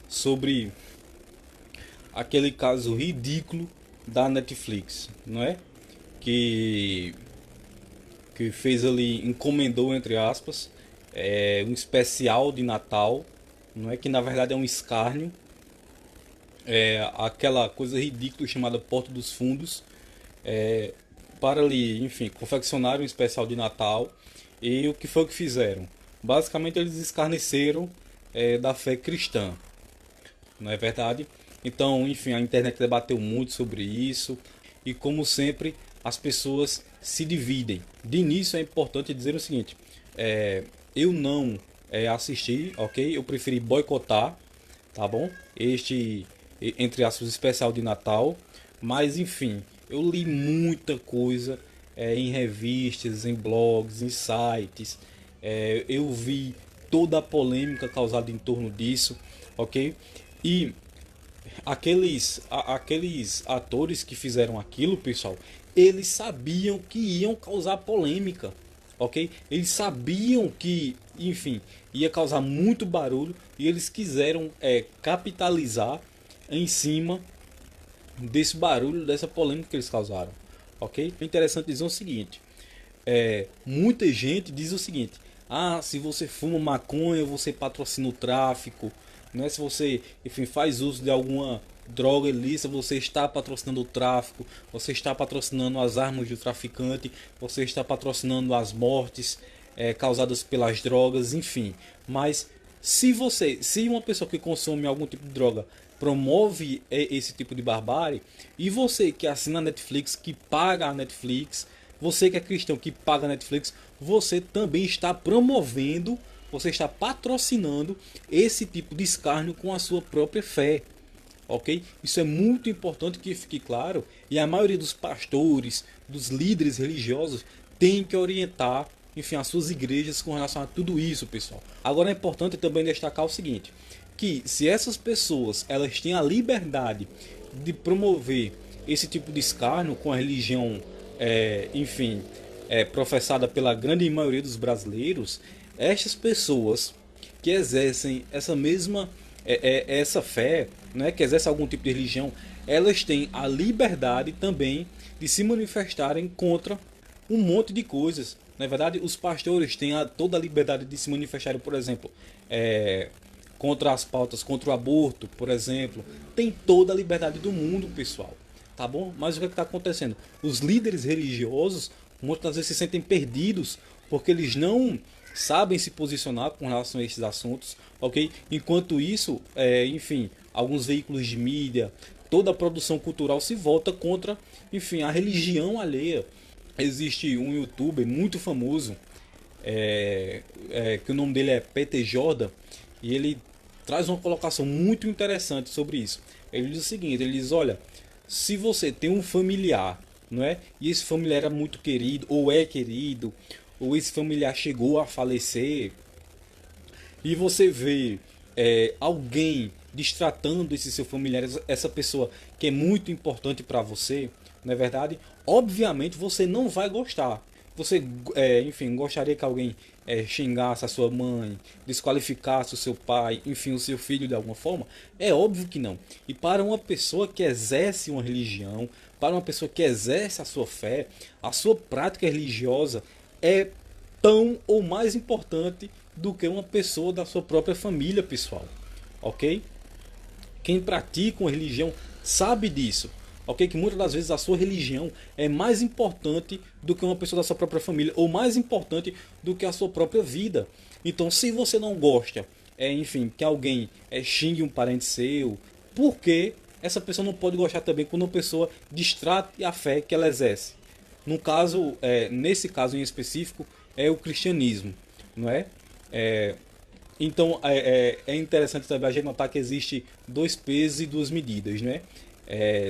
sobre aquele caso ridículo da Netflix, não é? Que que fez ali, encomendou entre aspas, um especial de Natal, não é, que na verdade é um escárnio, aquela coisa ridícula chamada Porta dos Fundos, é, para ali, enfim, confeccionar um especial de Natal. E o que foi que fizeram? Basicamente eles escarneceram da fé cristã, não é verdade? Então, enfim, a internet debateu muito sobre isso e, como sempre, as pessoas se dividem. De início é importante dizer o seguinte: eu não assisti, ok? Eu preferi boicotar, tá bom? Este, entre aspas, especial de Natal. Mas, enfim, eu li muita coisa em revistas, em blogs, em sites. Eu vi toda a polêmica causada em torno disso, ok? E aqueles atores que fizeram aquilo, pessoal, eles sabiam que iam causar polêmica, ok? Eles sabiam que, enfim, ia causar muito barulho e eles quiseram capitalizar em cima desse barulho, dessa polêmica que eles causaram, ok? É interessante dizer o seguinte: muita gente diz o seguinte: ah, se você fuma maconha, você patrocina o tráfico, né? Se você, enfim, faz uso de alguma droga ilícita, você está patrocinando o tráfico, você está patrocinando as armas do traficante, você está patrocinando as mortes causadas pelas drogas, enfim. Mas se uma pessoa que consome algum tipo de droga promove esse tipo de barbárie, e você que assina a Netflix, que paga a Netflix, você que é cristão que paga a Netflix, você também está promovendo, você está patrocinando esse tipo de escárnio com a sua própria fé. Ok? Isso é muito importante que fique claro, e a maioria dos pastores, dos líderes religiosos tem que orientar, enfim, as suas igrejas com relação a tudo isso, pessoal. Agora é importante também destacar o seguinte: que se essas pessoas elas têm a liberdade de promover esse tipo de escárnio com a religião, enfim, professada pela grande maioria dos brasileiros, estas pessoas que exercem essa mesma essa fé, né, que exercem algum tipo de religião, elas têm a liberdade também de se manifestarem contra um monte de coisas. Na verdade, os pastores têm toda a liberdade de se manifestarem, por exemplo, contra as pautas, contra o aborto, por exemplo. Tem toda a liberdade do mundo, pessoal. Tá bom? Mas o que está acontecendo? Os líderes religiosos muitas vezes se sentem perdidos porque eles não sabem se posicionar com relação a esses assuntos, ok? Enquanto isso, enfim, alguns veículos de mídia, toda a produção cultural se volta contra, enfim, a religião alheia. Existe um youtuber muito famoso, que o nome dele é Peter Jordan, e ele traz uma colocação muito interessante sobre isso. Ele diz o seguinte: ele diz, olha, se você tem um familiar, não é? E esse familiar é muito querido, ou é querido, ou esse familiar chegou a falecer, e você vê alguém destratando esse seu familiar, essa pessoa que é muito importante para você, não é verdade? Obviamente você não vai gostar. Você, enfim, gostaria que alguém xingasse a sua mãe, desqualificasse o seu pai, enfim, o seu filho de alguma forma? É óbvio que não. E para uma pessoa que exerce uma religião, para uma pessoa que exerce a sua fé, a sua prática religiosa é tão ou mais importante do que uma pessoa da sua própria família, pessoal. Ok? Quem pratica uma religião sabe disso. Ok? Que muitas das vezes a sua religião é mais importante do que uma pessoa da sua própria família, ou mais importante do que a sua própria vida. Então, se você não gosta, enfim, que alguém xingue um parente seu, por que essa pessoa não pode gostar também quando uma pessoa distrate a fé que ela exerce? No caso, nesse caso em específico, é o cristianismo, não é? Então é interessante também a gente notar que existe dois pesos e duas medidas, né?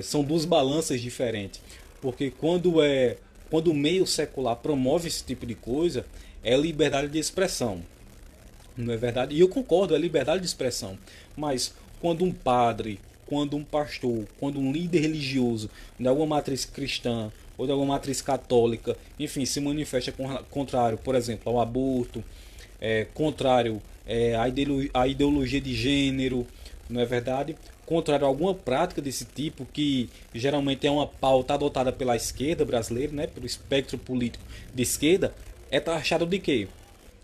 São duas balanças diferentes, porque quando o meio secular promove esse tipo de coisa, é liberdade de expressão, não é verdade? E eu concordo, é liberdade de expressão. Mas quando um padre, quando um pastor, quando um líder religioso de alguma matriz cristã ou de alguma matriz católica, enfim, se manifesta contrário, por exemplo, ao aborto, contrário à ideologia de gênero, não é verdade? Contrário a alguma prática desse tipo, que geralmente é uma pauta adotada pela esquerda brasileira, né, pelo espectro político de esquerda, é taxado de quê?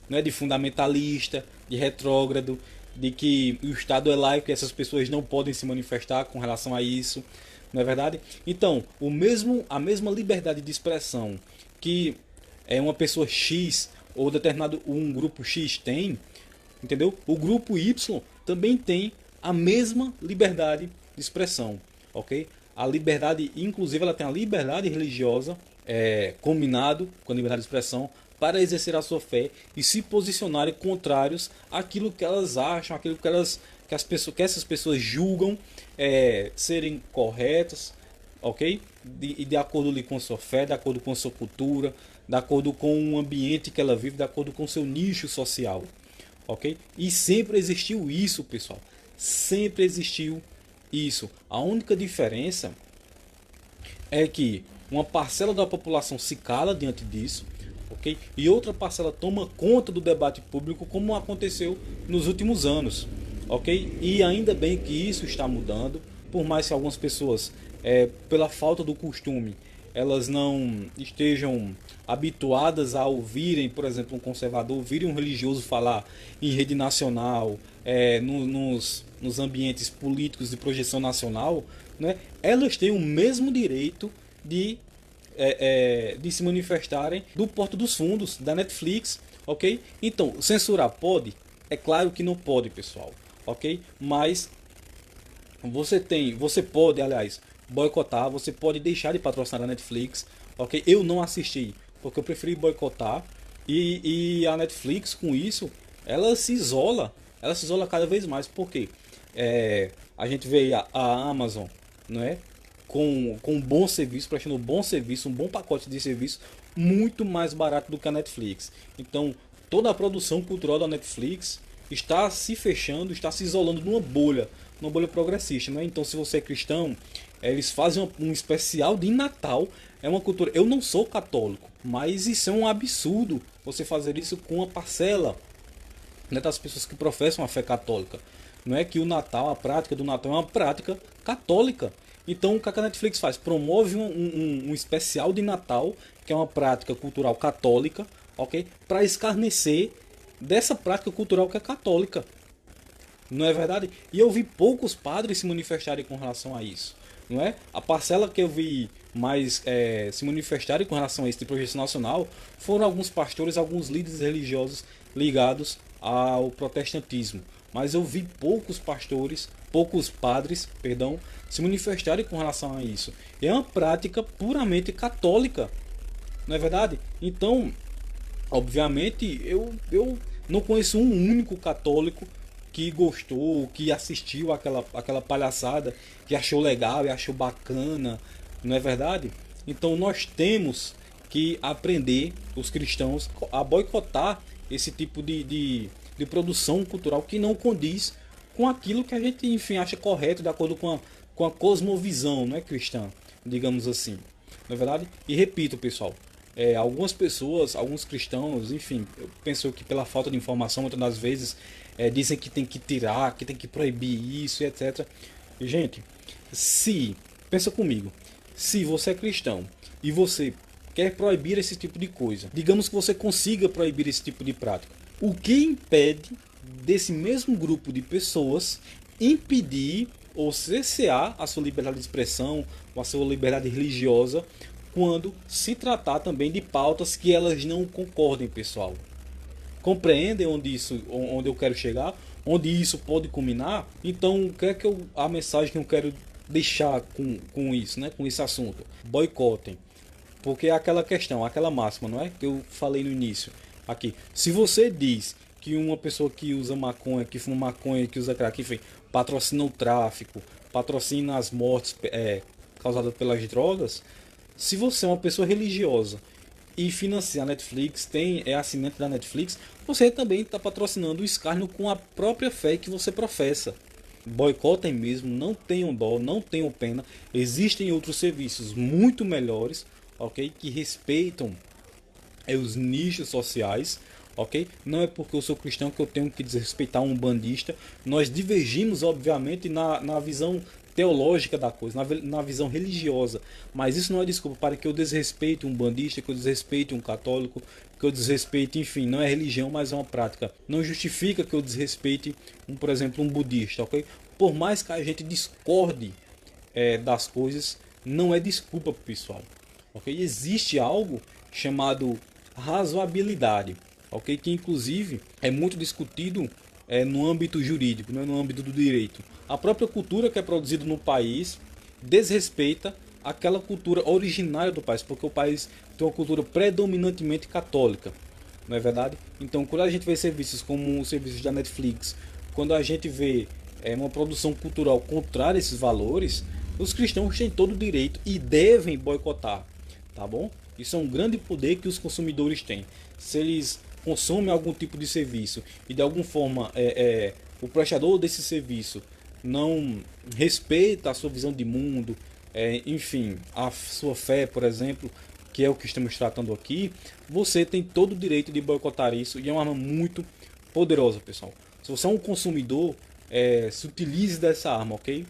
Não é de fundamentalista, de retrógrado, de que o Estado é laico e essas pessoas não podem se manifestar com relação a isso, não é verdade? Então, a mesma liberdade de expressão que uma pessoa X ou determinado um grupo X tem, entendeu? O grupo Y também tem a mesma liberdade de expressão, ok? A liberdade, inclusive, ela tem a liberdade religiosa combinado com a liberdade de expressão para exercer a sua fé e se posicionarem contrários àquilo que elas acham, aquilo que essas pessoas julgam serem corretas, ok? De acordo ali com sua fé, de acordo com sua cultura, de acordo com o ambiente que ela vive, de acordo com seu nicho social, ok? E sempre existiu isso, pessoal. Sempre existiu isso. A única diferença é que uma parcela da população se cala diante disso, ok? E outra parcela toma conta do debate público, como aconteceu nos últimos anos, ok? E ainda bem que isso está mudando, por mais que algumas pessoas, pela falta do costume, elas não estejam habituadas a ouvirem, por exemplo, um conservador, ouvirem um religioso falar em rede nacional, nos ambientes políticos de projeção nacional, né? Elas têm o mesmo direito de se manifestarem do Porta dos Fundos, da Netflix, ok? Então, censurar pode? É claro que não pode, pessoal, ok? Mas você pode, aliás, boicotar, você pode deixar de patrocinar a Netflix, ok? Eu não assisti, porque eu preferi boicotar, e a Netflix, com isso, ela se isola cada vez mais, porque a gente vê a Amazon, não é? Com um bom serviço, prestando um bom serviço, um bom pacote de serviço, muito mais barato do que a Netflix. Então, toda a produção cultural da Netflix está se fechando, está se isolando numa bolha progressista, né? Então, se você é cristão, eles fazem um especial de Natal. É uma cultura. Eu não sou católico, mas isso é um absurdo. Você fazer isso com uma parcela, né, das pessoas que professam a fé católica. Não é que o Natal, a prática do Natal é uma prática católica. Então, o que a Netflix faz? Promove um especial de Natal, que é uma prática cultural católica, ok? Para escarnecer dessa prática cultural que é católica. Não é verdade? E eu vi poucos padres se manifestarem com relação a isso. Não é? A parcela que eu vi mais se manifestarem com relação a isso de projeção nacional foram alguns pastores, alguns líderes religiosos ligados ao protestantismo. Mas eu vi poucos padres, perdão, se manifestarem com relação a isso. É uma prática puramente católica, não é verdade? Então, obviamente, eu não conheço um único católico que gostou, que assistiu aquela palhaçada, que achou legal e achou bacana, não é verdade? Então nós temos que aprender, os cristãos, a boicotar esse tipo de produção cultural que não condiz com aquilo que a gente, enfim, acha correto, de acordo com a cosmovisão, não é, cristã, digamos assim, não é verdade? E repito, pessoal, algumas pessoas, alguns cristãos, enfim, eu penso que pela falta de informação, muitas das vezes, dizem que tem que tirar, que tem que proibir isso, e etc. E, gente, pensa comigo, se você é cristão e você quer proibir esse tipo de coisa, digamos que você consiga proibir esse tipo de prática, o que impede desse mesmo grupo de pessoas impedir ou cercear a sua liberdade de expressão ou a sua liberdade religiosa quando se tratar também de pautas que elas não concordem, pessoal? Compreendem onde eu quero chegar? Onde isso pode culminar? Então, o que é a mensagem que eu quero deixar com isso, né? Com esse assunto? Boicotem. Porque é aquela questão, aquela máxima, não é? Que eu falei no início. Aqui, se você diz que uma pessoa que usa maconha, que fuma maconha, que usa crack, enfim, patrocina o tráfico, patrocina as mortes causadas pelas drogas, se você é uma pessoa religiosa e financia a Netflix, é assinante da Netflix, você também está patrocinando o escárnio com a própria fé que você professa. Boicotem mesmo, não tenham dó, não tenham pena. Existem outros serviços muito melhores, ok? Que respeitam os nichos sociais, ok? Não é porque eu sou cristão que eu tenho que desrespeitar um bandista. Nós divergimos, obviamente, na visão teológica da coisa, na visão religiosa, mas isso não é desculpa para que eu desrespeite um bandista, que eu desrespeite um católico, que eu desrespeite, enfim, não é religião, mas é uma prática. Não justifica que eu desrespeite, por exemplo, um budista, ok? Por mais que a gente discorde das coisas, não é desculpa, pessoal, ok? Existe algo chamado razoabilidade, ok? Que inclusive é muito discutido no âmbito jurídico, né? No âmbito do direito. A própria cultura que é produzida no país desrespeita aquela cultura originária do país, porque o país tem uma cultura predominantemente católica, não é verdade? Então, quando a gente vê serviços como os serviços da Netflix, quando a gente vê uma produção cultural contrária a esses valores, os cristãos têm todo o direito e devem boicotar, tá bom? Isso é um grande poder que os consumidores têm. Se eles consomem algum tipo de serviço e de alguma forma o prestador desse serviço não respeita a sua visão de mundo, enfim, a sua fé, por exemplo, que é o que estamos tratando aqui, você tem todo o direito de boicotar isso e é uma arma muito poderosa, pessoal. Se você é um consumidor, se utilize dessa arma, ok?